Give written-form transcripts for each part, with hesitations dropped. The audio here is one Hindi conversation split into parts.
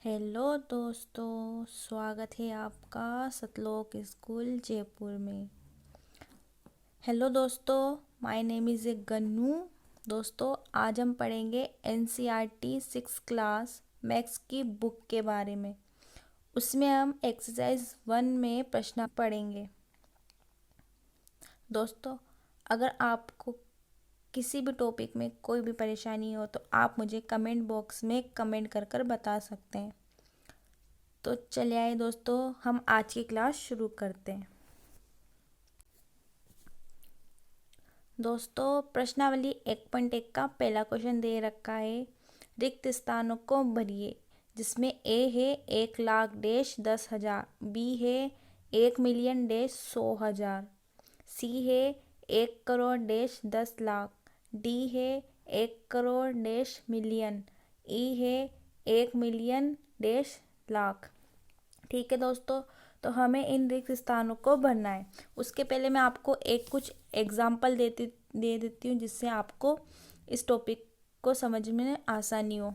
हेलो दोस्तों, स्वागत है आपका सतलोक स्कूल जयपुर में। हेलो दोस्तों, my name is a Gannu. दोस्तों, आज हम पढ़ेंगे एनसीईआरटी 6 क्लास मैथ्स की बुक के बारे में। उसमें हम एक्सरसाइज 1 में प्रश्न पढ़ेंगे। दोस्तों, अगर आपको किसी भी टॉपिक में कोई भी परेशानी हो तो आप मुझे कमेंट बॉक्स में कमेंट कर कर बता सकते हैं। तो चलिए आइए दोस्तों, हम आज की क्लास शुरू करते हैं। दोस्तों, प्रश्नावली 1.1 का पहला क्वेश्चन दे रखा है। रिक्त स्थानों को भरिए, जिसमें ए है 1,00,000 डैश 10,000, बी है 1,000,000 डैश 100,000, सी है 1 करोड़ डैश 10 लाख, डी है 1 करोड़ डैश मिलियन, ई है 1 मिलियन डैश लाख। ठीक है दोस्तों, तो हमें इन रिक्त स्थानों को भरना है। उसके पहले मैं आपको कुछ एग्जाम्पल दे देती हूँ, जिससे आपको इस टॉपिक को समझ में आसानी हो।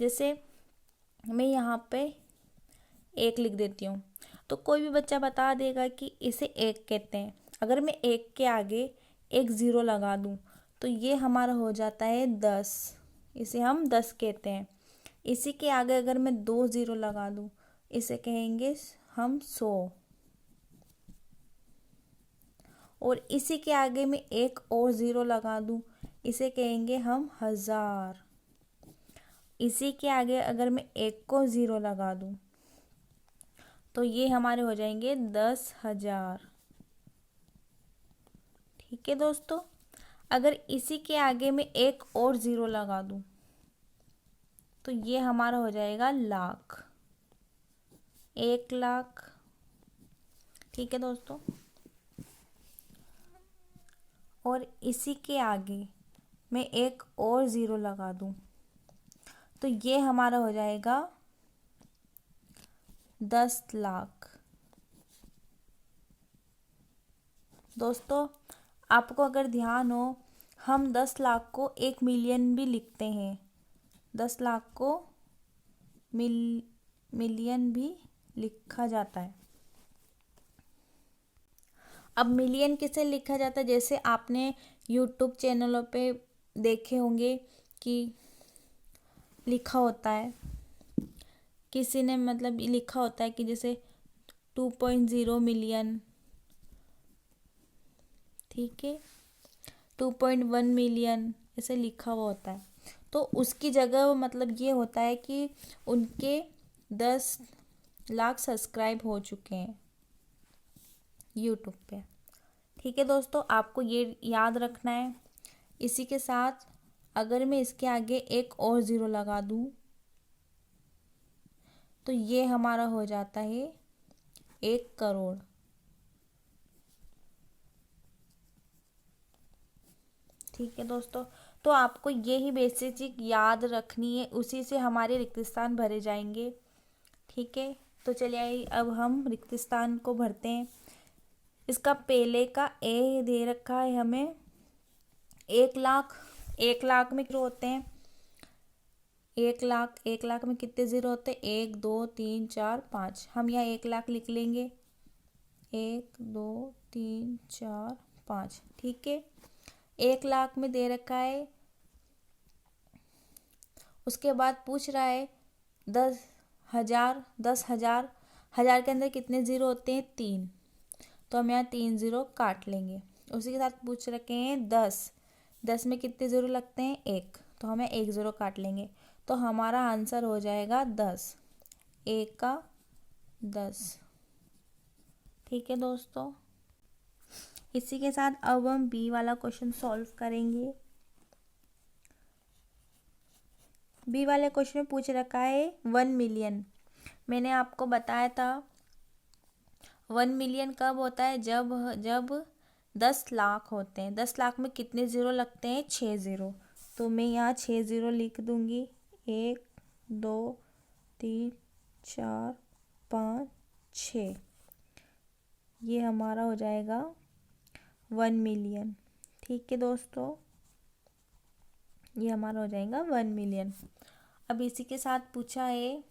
जैसे मैं यहाँ पे 1 लिख देती हूँ, तो कोई भी बच्चा बता देगा कि इसे 1 कहते हैं। अगर मैं 1 के आगे एक ज़ीरो लगा दूँ तो ये हमारा हो जाता है 10। इसे हम 10 कहते हैं। इसी के आगे अगर मैं 2 ज़ीरो लगा दूँ, इसे कहेंगे हम 100। और इसी के आगे मैं एक और ज़ीरो लगा दूँ, इसे कहेंगे हम 1000। इसी के आगे अगर मैं एक को ज़ीरो लगा दूँ तो ये हमारे हो जाएंगे 10,000। ठीक है दोस्तों, अगर इसी के आगे मैं एक और ज़ीरो लगा दूँ तो ये हमारा हो जाएगा लाख, 1 लाख। ठीक है दोस्तों, और इसी के आगे मैं एक और ज़ीरो लगा दूँ तो ये हमारा हो जाएगा 10 लाख। दोस्तों, आपको अगर ध्यान हो, हम 10 लाख को 1 मिलियन भी लिखते हैं। 10 लाख को मिलियन भी लिखा जाता है। अब मिलियन किसे लिखा जाता है, जैसे आपने यूट्यूब चैनलों पे देखे होंगे कि लिखा होता है, किसी ने मतलब लिखा होता है कि जैसे 2.0 मिलियन, ठीक है, 2.1 मिलियन, ऐसे लिखा हुआ होता है। तो उसकी जगह मतलब ये होता है कि उनके 10 लाख सब्सक्राइब हो चुके हैं यूट्यूब पे। ठीक है दोस्तों, आपको ये याद रखना है। इसी के साथ अगर मैं इसके आगे एक और ज़ीरो लगा दूँ तो ये हमारा हो जाता है 1 करोड़। ठीक है दोस्तों, तो आपको यही बेसिक याद रखनी है, उसी से हमारे रिक्त स्थान भरे जाएंगे। ठीक है, तो चलिए आइए अब हम रिक्त स्थान को भरते हैं। इसका पहले का ए दे रखा है हमें 1 लाख। 1 लाख में कितने होते हैं? 1 लाख, 1 लाख में कितने ज़ीरो होते हैं? 1 2 3 4 5। हम यहाँ 1 लाख लिख लेंगे, 1 2 3 4 5। ठीक है, 1 लाख में दे रखा है। उसके बाद पूछ रहा है 10,000। 10,000, हज़ार के अंदर कितने ज़ीरो होते हैं? 3। तो हम यहाँ 3 ज़ीरो काट लेंगे। उसी के साथ पूछ रखे हैं 10। 10 में कितने ज़ीरो लगते हैं? 1। तो हमें 1 ज़ीरो काट लेंगे। तो हमारा आंसर हो जाएगा 10। 1 का 10। ठीक है दोस्तों, इसी के साथ अब हम बी वाला क्वेश्चन सॉल्व करेंगे। बी वाले क्वेश्चन में पूछ रखा है 1 मिलियन। मैंने आपको बताया था 1 मिलियन कब होता है? जब जब 10 लाख होते हैं। 10 लाख में कितने ज़ीरो लगते हैं? 6 ज़ीरो। तो मैं यहाँ 6 ज़ीरो लिख दूँगी। 1 2 3 4 5 6। ये हमारा हो जाएगा 1 मिलियन। ठीक है दोस्तों, ये हमारा हो जाएगा 1 मिलियन। अब इसी के साथ पूछा है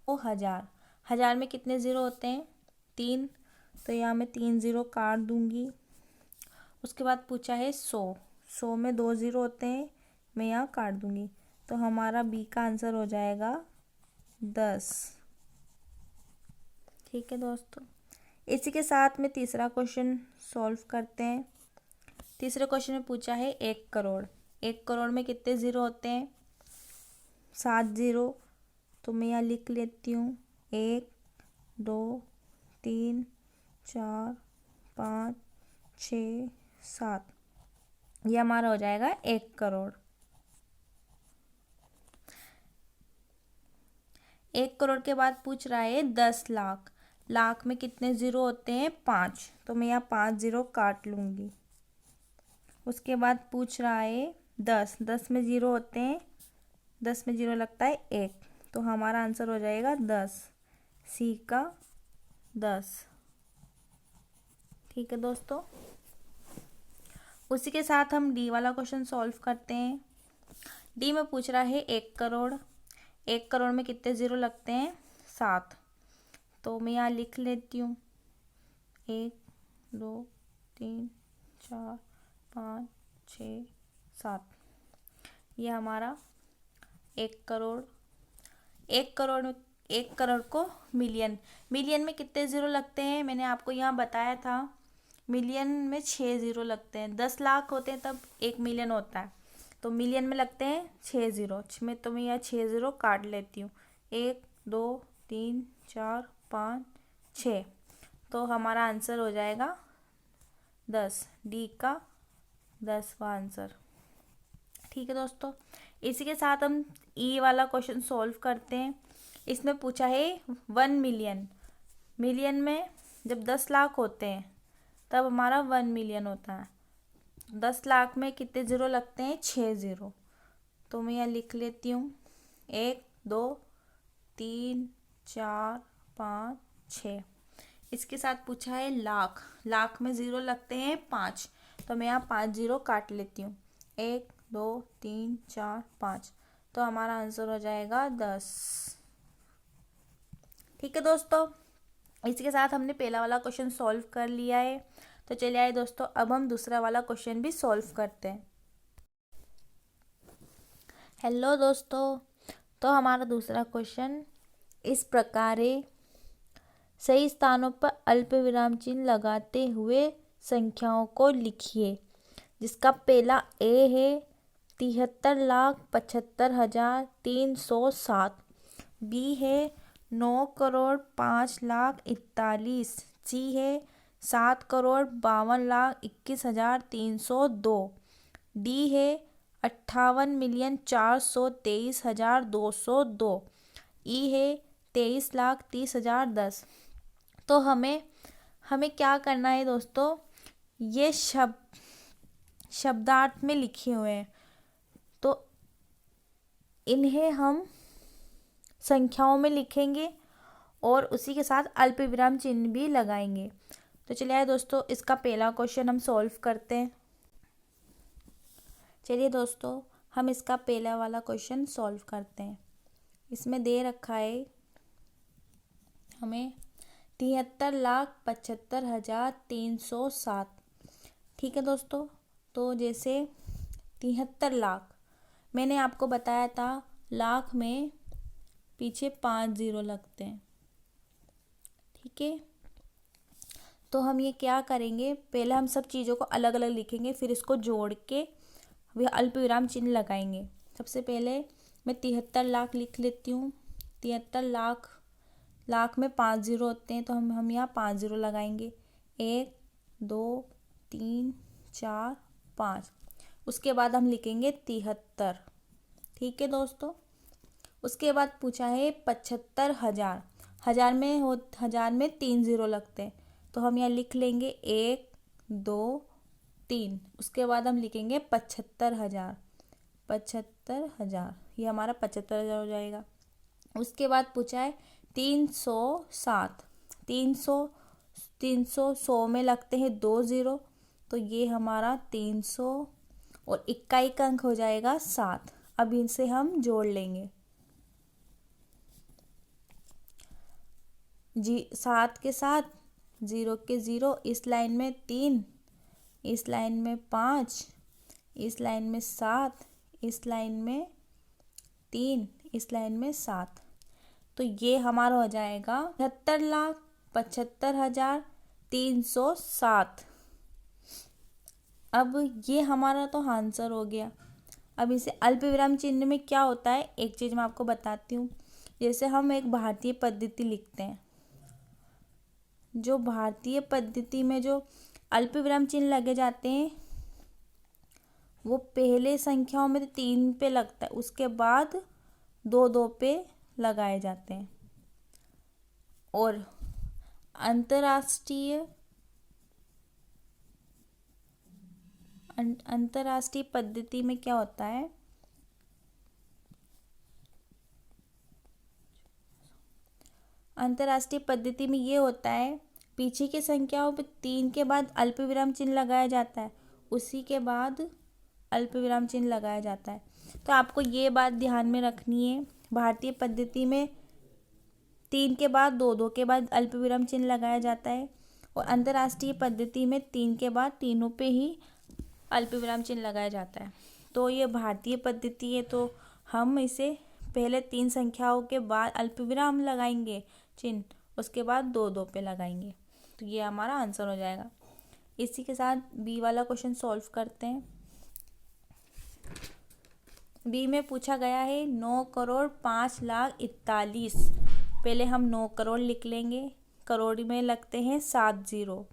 वो हज़ार। हज़ार में कितने ज़ीरो होते हैं? 3, तो यहाँ मैं 3 ज़ीरो काट दूंगी। उसके बाद पूछा है 100। 100 में 2 ज़ीरो होते हैं, मैं यहाँ काट दूंगी। तो हमारा बी का आंसर हो जाएगा 10। ठीक है दोस्तों, इसी के साथ में तीसरा क्वेश्चन सॉल्व करते हैं। तीसरे क्वेश्चन में पूछा है 1 करोड़। 1 करोड़ में कितने ज़ीरो होते हैं? 7 ज़ीरो। तो मैं यहाँ लिख लेती हूँ 1 2 3 4 5 6 7। ये हमारा हो जाएगा 1 करोड़। 1 करोड़ के बाद पूछ रहा है 10 लाख। लाख में कितने ज़ीरो होते हैं? 5, तो मैं यहाँ 5 ज़ीरो काट लूँगी। उसके बाद पूछ रहा है 10। 10 में ज़ीरो होते हैं, 10 में ज़ीरो लगता है 1, तो हमारा आंसर हो जाएगा 10, सी का 10। ठीक है दोस्तों, उसी के साथ हम डी वाला क्वेश्चन सॉल्व करते हैं। डी में पूछ रहा है 1 करोड़। 1 करोड़ में कितने ज़ीरो लगते हैं? 7, तो मैं यहाँ लिख लेती हूँ 1 2 3 4 5 6 7। ये हमारा 1 करोड़। 1 करोड़ को मिलियन में कितने ज़ीरो लगते हैं? मैंने आपको यहाँ बताया था, मिलियन में 6 ज़ीरो लगते हैं। 10 लाख होते हैं तब 1 मिलियन होता है, तो मिलियन में लगते हैं 6 ज़ीरो। तो मैं यहाँ 6 ज़ीरो काट लेती हूँ, 1 2 3 4 5 6, तो हमारा आंसर हो जाएगा 10, डी का 10वां आंसर। ठीक है दोस्तों, इसी के साथ हम ई वाला क्वेश्चन सॉल्व करते हैं। इसमें पूछा है 1 मिलियन। मिलियन में जब 10 लाख होते हैं तब हमारा 1 मिलियन होता है। 10 लाख में कितने ज़ीरो लगते हैं? 6 ज़ीरो। तो मैं यहाँ लिख लेती हूँ 1 2 3 4 5 6। इसके साथ पूछा है लाख। लाख में ज़ीरो लगते हैं 5, तो मैं यहाँ 5 ज़ीरो काट लेती हूँ, 1 2 3 4 5, तो हमारा आंसर हो जाएगा 10। ठीक है दोस्तों, इसके साथ हमने पहला वाला क्वेश्चन सॉल्व कर लिया है। तो चलिए आइए दोस्तों, अब हम दूसरा वाला क्वेश्चन भी सॉल्व करते हैं। हेलो दोस्तों, तो हमारा दूसरा क्वेश्चन इस प्रकार है, सही स्थानों पर अल्प विराम चिन्ह लगाते हुए संख्याओं को लिखिए। जिसका पहला ए है 73,75,307, बी है 9,05,41,, सी है 7,52,21,302, डी है 58,423,202, ई है 23,30,010। तो हमें क्या करना है दोस्तों, ये शब्दार्थ में लिखे हुए हैं, तो इन्हें हम संख्याओं में लिखेंगे और उसी के साथ अल्प विराम चिन्ह भी लगाएंगे। तो चलिए आइए दोस्तों, इसका पहला क्वेश्चन हम सॉल्व करते हैं। चलिए दोस्तों, हम इसका पहला वाला क्वेश्चन सॉल्व करते हैं। इसमें दे रखा है हमें 73,75,307। ठीक है दोस्तों, तो जैसे 73 लाख, मैंने आपको बताया था लाख में पीछे 5 ज़ीरो लगते हैं। ठीक है, तो हम ये क्या करेंगे, पहले हम सब चीज़ों को अलग अलग लिखेंगे, फिर इसको जोड़ के वह अल्प विराम चिन्ह लगाएंगे। सबसे पहले मैं 73 लाख लिख लेती हूँ। 73 लाख, लाख में 5 ज़ीरो होते हैं, तो हम यहाँ 5 ज़ीरो लगाएंगे, 1 2 3 4 5। उसके बाद हम लिखेंगे 73। ठीक है दोस्तों, उसके बाद पूछा है 75,000। हज़ार में 3 ज़ीरो लगते हैं, तो हम यहाँ लिख लेंगे 1 2 3। उसके बाद हम लिखेंगे 75,000। 75,000, ये हमारा 75,000 हो जाएगा। उसके बाद पूछा है 307। 100 में लगते हैं 2 ज़ीरो, तो ये हमारा 300 और इक्का अंक हो जाएगा 7। अब इनसे हम जोड़ लेंगे, 7 के साथ, 0 के 0, इस लाइन में 3, इस लाइन में 5, इस लाइन में 7, इस लाइन में 3, इस लाइन में 7। तो ये हमारा हो जाएगा 75,75,307। अब ये हमारा तो आंसर हो गया। अब इसे अल्प विराम चिन्ह में क्या होता है, एक चीज़ मैं आपको बताती हूँ। जैसे हम एक भारतीय पद्धति लिखते हैं, जो भारतीय पद्धति में जो अल्प विराम चिन्ह लगे जाते हैं वो पहले संख्याओं में 3 पे लगता है, उसके बाद 2-2 पे लगाए जाते हैं। और अंतर्राष्ट्रीय पद्धति में क्या होता है, अंतर्राष्ट्रीय पद्धति में ये होता है, पीछे की संख्याओं पे 3 के बाद अल्प विराम चिन्ह लगाया जाता है, उसी के बाद अल्प विराम चिन्ह लगाया जाता है। तो आपको ये बात ध्यान में रखनी है, भारतीय पद्धति में 3 के बाद 2-2 के बाद अल्प विराम चिन्ह लगाया जाता है, और अंतर्राष्ट्रीय पद्धति में 3 के बाद तीनों पे ही अल्प विराम चिन्ह लगाया जाता है। तो ये भारतीय पद्धति है, तो हम इसे पहले 3 संख्याओं के बाद अल्प विराम लगाएंगे चिन्ह, उसके बाद 2-2 पे लगाएंगे। तो ये हमारा आंसर हो जाएगा। इसी के साथ बी वाला क्वेश्चन सॉल्व करते हैं। बी में पूछा गया है 9,05,41,। पहले हम 9 करोड़ लिख लेंगे, करोड़ में लगते हैं 7 0,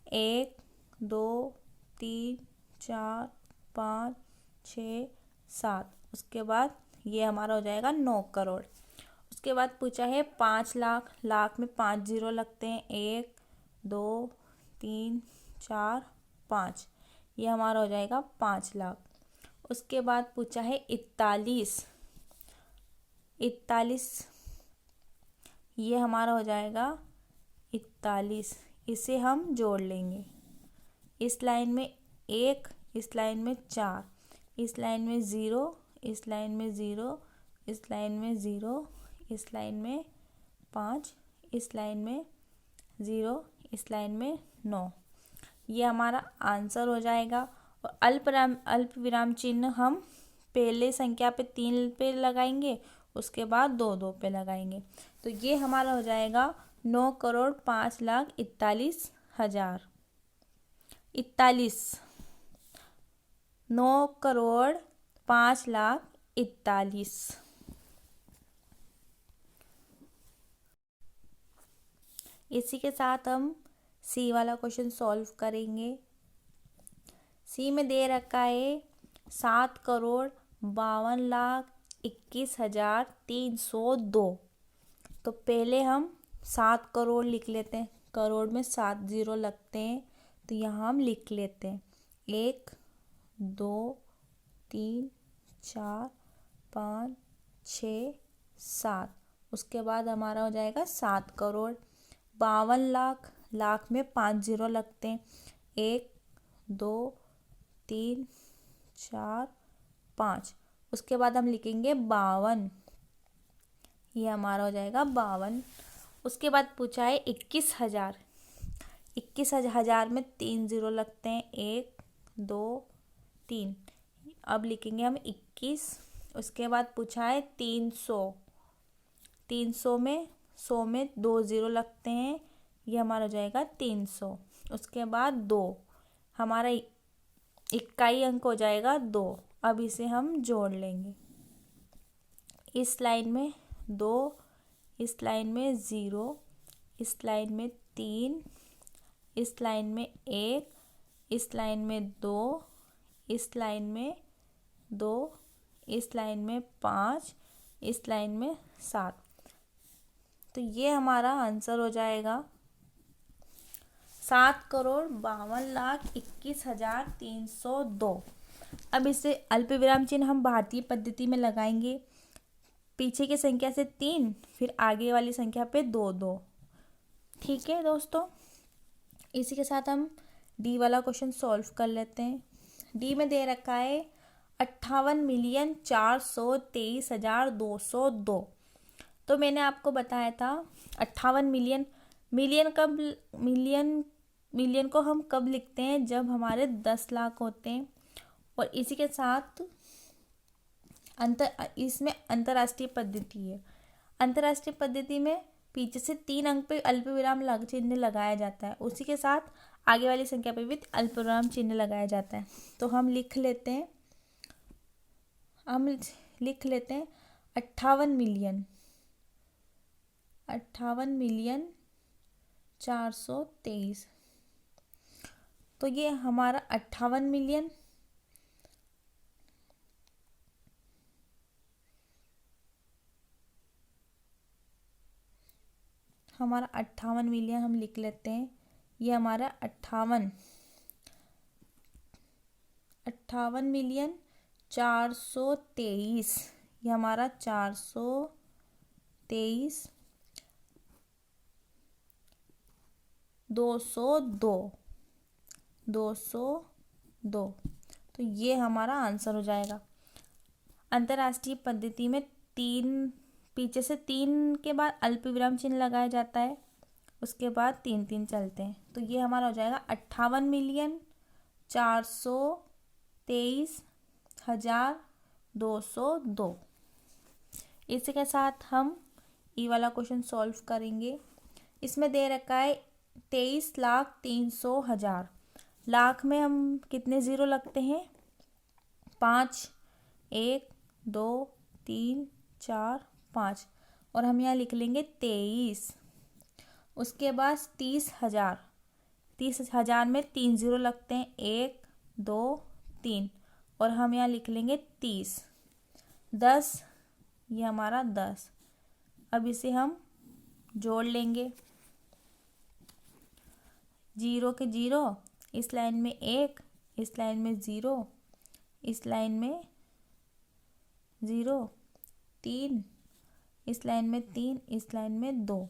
1 2 3 4 5 6 7। उसके बाद ये हमारा हो जाएगा 9 करोड़। उसके बाद पूछा है 5 लाख, लाख में 5 0 लगते हैं, 1 2 3 4 5, ये हमारा हो जाएगा 5 लाख। उसके बाद पूछा है 41, ये हमारा हो जाएगा 41। इसे हम जोड़ लेंगे, इस लाइन में 1, इस लाइन में 4, इस लाइन में 0, इस लाइन में 0, इस लाइन में 0, इस लाइन में 5, इस लाइन में 0, इस लाइन में 9, ये हमारा आंसर हो जाएगा। और अल्प विराम चिन्ह हम पहले संख्या पे 3 पे लगाएंगे, उसके बाद 2-2 पे लगाएंगे। तो ये हमारा हो जाएगा 9,05,41,000। 9,05,41,000। इसी के साथ हम सी वाला क्वेश्चन सॉल्व करेंगे। सी में दे रखा है 7,52,21,302। तो पहले हम 7 करोड़ लिख लेते हैं, करोड़ में 7 0 लगते हैं, तो यहाँ हम लिख लेते हैं 1 2 3 4 5 6 7। उसके बाद हमारा हो जाएगा 7 करोड़। 52 लाख, लाख में 5 0 लगते हैं, 1 2 3 4 5। उसके बाद हम लिखेंगे 52, ये हमारा हो जाएगा 52। उसके बाद पूछा है 21,000, 21,000 में 3 0 लगते हैं, 1 2 3। अब लिखेंगे हम 21। उसके बाद पूछा है 300, 300 में 100 में 2 0 लगते हैं, ये हमारा हो जाएगा 300। उसके बाद 2, हमारा इक्काई अंक हो जाएगा 2। अब इसे हम जोड़ लेंगे, इस लाइन में 2, इस लाइन में 0, इस लाइन में 3, इस लाइन में 1, इस लाइन में 2, इस लाइन में 2, इस लाइन में 5, इस लाइन में 7। तो ये हमारा आंसर हो जाएगा 7,52,21,302। अब इसे अल्प विराम चिन्ह हम भारतीय पद्धति में लगाएंगे, पीछे की संख्या से 3, फिर आगे वाली संख्या पे 2 2। ठीक है दोस्तों, इसी के साथ हम डी वाला क्वेश्चन सॉल्व कर लेते हैं। डी में दे रखा है 58,423,202। तो मैंने आपको बताया था 58 मिलियन। मिलियन को हम कब लिखते हैं, जब हमारे 10 लाख होते हैं। और इसी के साथ इसमें अंतर्राष्ट्रीय पद्धति है। अंतर्राष्ट्रीय पद्धति में पीछे से 3 अंक पे अल्पविराम चिन्ह लगाया जाता है, उसी के साथ आगे वाली संख्या पे भी अल्पविराम चिन्ह लगाया जाता है। तो हम लिख लेते हैं 58 मिलियन 423। तो ये हमारा 58 मिलियन हम लिख लेते हैं। ये हमारा 58 मिलियन 423, ये हमारा 423 202। तो ये हमारा आंसर हो जाएगा। अंतर्राष्ट्रीय पद्धति में पीछे से 3 के बाद अल्पविराम चिन्ह लगाया जाता है, उसके बाद 3 चलते हैं। तो ये हमारा हो जाएगा 58,423,202। इसी के साथ हम ई वाला क्वेश्चन सॉल्व करेंगे। इसमें दे रखा है 23,03,000। लाख में हम कितने ज़ीरो लगते हैं, 5, 1, 2, 3, 4, 5, और हम यहाँ लिख लेंगे 23। उसके बाद 30,000 में 3 ज़ीरो लगते हैं, 1, 2, 3, और हम यहाँ लिख लेंगे 30। 10, ये हमारा 10। अब इसे हम जोड़ लेंगे, 0 के 0, इस लाइन में 1, इस लाइन में 0, इस लाइन में 0, 3, इस लाइन में 3, इस लाइन में 2।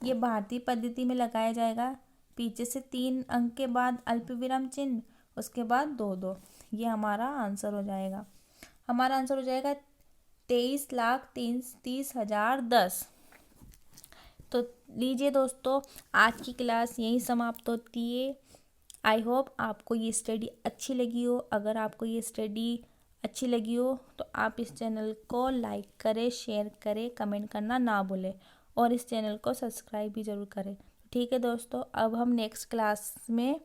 ये भारतीय पद्धति में लगाया जाएगा। पीछे से 3 अंक के बाद अल्पविराम चिन्ह, उसके बाद 2 ये हमारा आंसर हो जाएगा। हमारा आंसर हो जाएगा 23,30,010। तो लीजिए दोस्तों, आज की क्लास यहीं समाप्त होती है। आई होप आपको ये स्टडी अच्छी लगी हो। अगर आपको ये स्टडी अच्छी लगी हो तो आप इस चैनल को लाइक करें, शेयर करें, कमेंट करना ना भूलें, और इस चैनल को सब्सक्राइब भी ज़रूर करें। ठीक है दोस्तों, अब हम नेक्स्ट क्लास में